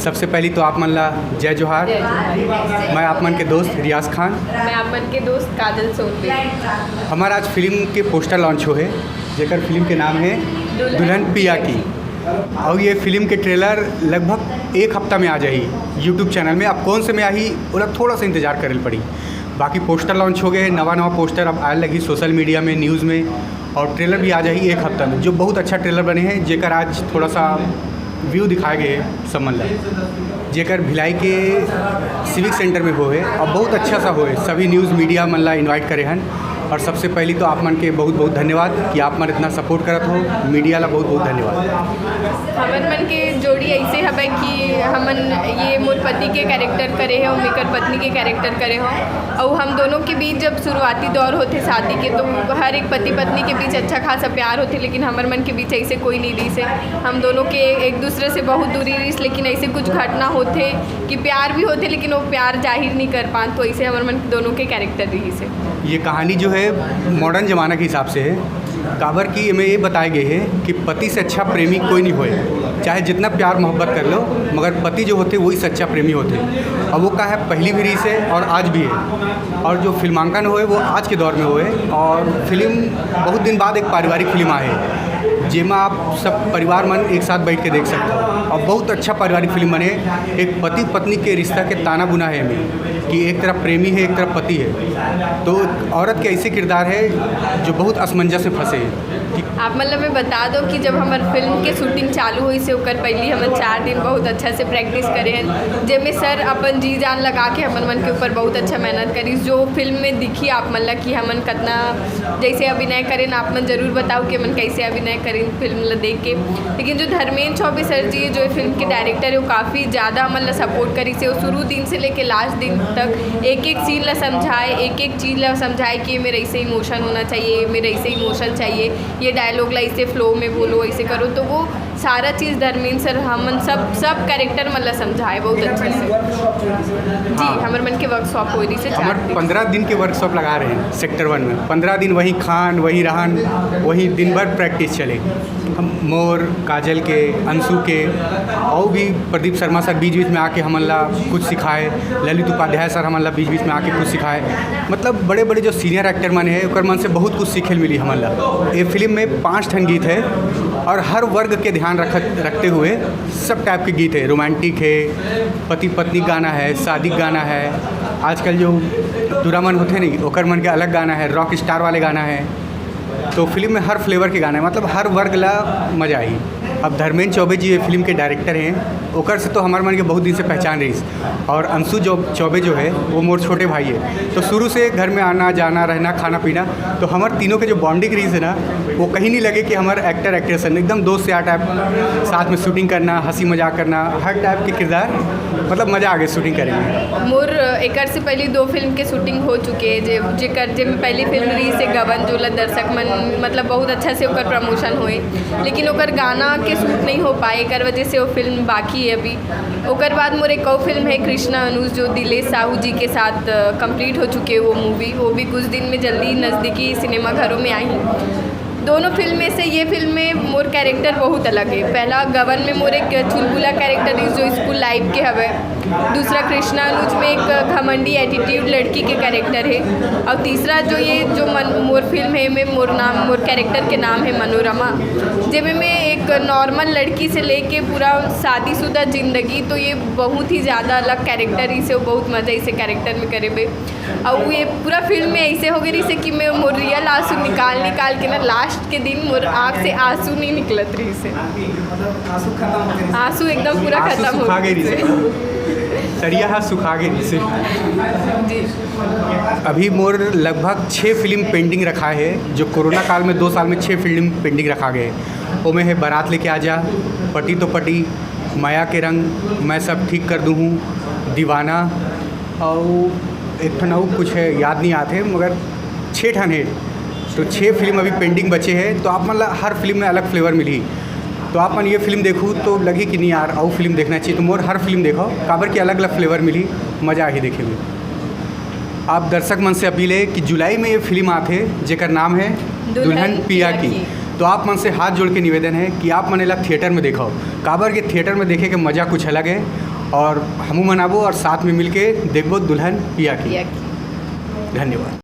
सबसे पहली तो आप मन ला जय जोहार। मैं आप मन के दोस्त रियाज खान। मैं आप मन के दोस्त काजल सोनवी। हमारा आज फिल्म के पोस्टर लॉन्च हो है, जेकर फिल्म के नाम है दुल्हन पिया की। और ये फिल्म के ट्रेलर लगभग एक हफ्ता में आ जाई यूट्यूब चैनल में। अब कौन से में आई वो थोड़ा सा इंतज़ार करे पड़ी। बाकी पोस्टर लॉन्च हो गए, नवा पोस्टर अब आने लगी सोशल मीडिया में, न्यूज़ में, और ट्रेलर भी आ जाई एक हफ्ता में, जो बहुत अच्छा ट्रेलर बने हैं। जेकर आज थोड़ा सा व्यू दिखाए गए सब मन ला, जेकर भिलाई के सिविक सेंटर में हो है और बहुत अच्छा सा हो है। सभी न्यूज़ मीडिया मन ला इन्वाइट करे हैं। और सबसे पहली तो आप मन के बहुत बहुत धन्यवाद कि आप मन इतना सपोर्ट करत हो। मीडिया ला बहुत बहुत धन्यवाद। हमन मन के जोड़ी ऐसे हवे कि हमन ये मोर पति के कैरेक्टर करे हैं और मेकर पत्नी के कैरेक्टर करे हो। और हम दोनों के बीच जब शुरुआती दौर होते शादी के, तो हर एक पति पत्नी के बीच अच्छा खासा प्यार होते, लेकिन हमर मन के बीच ऐसे कोई नहीं रही से। हम दोनों के एक दूसरे से बहुत दूरी रही, लेकिन ऐसे कुछ घटना होते कि प्यार भी होते लेकिन वो प्यार जाहिर नहीं कर पाते, तो ऐसे हमर मन दोनों के कैरेक्टर रही से। ये कहानी जो है मॉडर्न ज़माना के हिसाब से है। काबर की में ये बताया गया है कि पति से अच्छा प्रेमी कोई नहीं होए, चाहे जितना प्यार मोहब्बत कर लो, मगर पति जो होते वही सच्चा प्रेमी होते। और वो का है पहली भी रीस है और आज भी है। और जो फिल्मांकन होए वो आज के दौर में होए। और फिल्म बहुत दिन बाद एक पारिवारिक फिल्म आए, जिसमें आप सब परिवार मन एक साथ बैठ के देख सकते हो। और बहुत अच्छा पारिवारिक फिल्म बने। एक पति पत्नी के रिश्ता के ताना बुना है में कि एक तरफ प्रेमी है, एक तरफ पति है। तो औरत के ऐसे किरदार है जो बहुत असमंजस में फंसे हैं। आप मतलब मैं बता दो कि जब हमारे फिल्म के शूटिंग चालू हुई से होकर पहले हम 4 दिन बहुत अच्छा से प्रैक्टिस करे हैं, जिसमें सर अपन जी जान लगा के हमन मन के ऊपर बहुत अच्छा मेहनत करी। जो फिल्म में दिखी आप मन ला कि हमन कितना जैसे अभिनय करें, आप मन जरूर बताओ कि हमन कैसे अभिनय करें फिल्म ला देख के। लेकिन जो धर्मेंद्र चौबे सर जी जो फिल्म के डायरेक्टर है, वो काफ़ी ज़्यादा हमन ला सपोर्ट करी से। वो शुरू दिन से लेके लास्ट दिन तक एक एक सीन ला समझाए, एक एक चीज़ ला समझाए कि मेरे ऐसे इमोशन होना चाहिए, मेरे ऐसे इमोशन चाहिए, ये डायलॉग ला ऐसे फ्लो में बोलो, ऐसे करो। तो वो सारा चीज़ धर्मेंद्र सर हमन सब कैरेक्टर मतलब समझाए बहुत अच्छे से। जी हमारे मन के वर्कशॉप हो रही से 15 दिन के वर्कशॉप लगा रहे हैं सेक्टर 1 में। 15 दिन वही खान, वही रहन, वही दिन भर प्रैक्टिस चले। हम मोर, काजल के, अंशु के, और भी प्रदीप शर्मा सर बीच बीच में आके हमन ला कुछ सिखाए। ललित उपाध्याय सर हमन ला बीच बीच में आके कुछ सिखाए। मतलब बड़े बड़े जो सीनियर एक्टर मन है उनकर मन से बहुत कुछ सीखे मिली हमन ला। ये फिल्म में 5 ठन गीत है और हर वर्ग के ध्यान रखते हुए सब टाइप के गीत है। रोमांटिक है, पति पत्नी गाना है, शादी गाना है, आजकल जो दूरा मन होते नहीं ओकर मन के अलग गाना है, रॉक स्टार वाले गाना है। तो फिल्म में हर फ्लेवर के गाना है, मतलब हर वर्ग ला मजा आई। अब धर्मेंद्र चौबे जी ये फिल्म के डायरेक्टर हैं, ओकर से तो हमारे मन के बहुत दिन से पहचान रही। और अंशु चौबे जो है वो मोर छोटे भाई है, तो शुरू से घर में आना जाना, रहना, खाना पीना, तो हमारे तीनों के जो बॉन्डिंग रही है ना, वो कहीं नहीं लगे कि हमारे एक्टर एक्ट्रेस एकदम दोस्त से टाइप साथ में शूटिंग करना, हंसी मजाक करना, हर टाइप के किरदार, मतलब मज़ा आ गया शूटिंग करेंगे। मोर एक से पहले 2 फिल्म के शूटिंग हो चुके हैं, जेकर में पहली फिल्म रही से गबन, जो दर्शक मन मतलब बहुत अच्छा से ओकर प्रमोशन हुए, लेकिन ओकर गाना के शूट नहीं हो पाए, एक वजह से वो फिल्म बाकी है अभी। ओकर बाद मोर एक और फिल्म है कृष्णा अनुज, जो दिलेश साहू जी के साथ कंप्लीट हो चुके हैं वो मूवी। वो भी कुछ दिन में जल्दी नज़दीकी सिनेमा घरों में आई। दोनों फिल्म में से ये फिल्म में मोर कैरेक्टर बहुत अलग है। पहला गबन में मोर एक चुलबुला कैरेक्टर जो स्कूल लाइफ के हवे। दूसरा कृष्णा अनुज में एक घमंडी एटीट्यूड लड़की के कैरेक्टर है। और तीसरा जो ये जो मोर फिल्म है में मोर कैरेक्टर के नाम है मनोरमा, जिसमें मैं एक नॉर्मल लड़की से लेके पूरा शादीशुदा ज़िंदगी, तो ये बहुत ही ज़्यादा अलग कैरेक्टर इसे बहुत मज़ा इसे कैरेक्टर में करे बे। और ये पूरा फिल्म में ऐसे हो गई से कि मैं मोर रियल आंसू निकाल के ना लास्ट के दिन मोर आँख से आंसू नहीं निकलत रही से, आंसू एकदम पूरा खत्म हो गई। सरिया हाथ सुखा गए से। जी अभी मोर लगभग 6 फिल्म पेंडिंग रखा है, जो कोरोना काल में 2 साल में 6 फिल्म पेंडिंग रखा गए। वो में है बारात लेके आ जा, पटी तो पटी, माया के रंग, मैं सब ठीक कर दूँ हूँ, दीवाना, और एक ठन और कुछ है याद नहीं आते, मगर 6 ठन है। तो 6 फिल्म अभी पेंडिंग बचे हैं। तो आप मतलब हर फिल्म में अलग फ्लेवर मिली। तो आप मन ये फिल्म देखूँ तो लगी कि नहीं यार और फिल्म देखना चाहिए, तो मोर हर फिल्म देखो, काबर की अलग अलग फ्लेवर मिली, मज़ा ही देखे में। आप दर्शक मन से अपील है कि जुलाई में ये फिल्म आते जेकर नाम है दुल्हन पिया की। तो आप मन से हाथ जोड़ के निवेदन है कि आप मन ला थिएटर में देखो। काबर के थिएटर में देखे के मज़ा कुछ अलग है और हमू मनाबो और साथ में मिलके देखबो दुल्हन पिया की। धन्यवाद।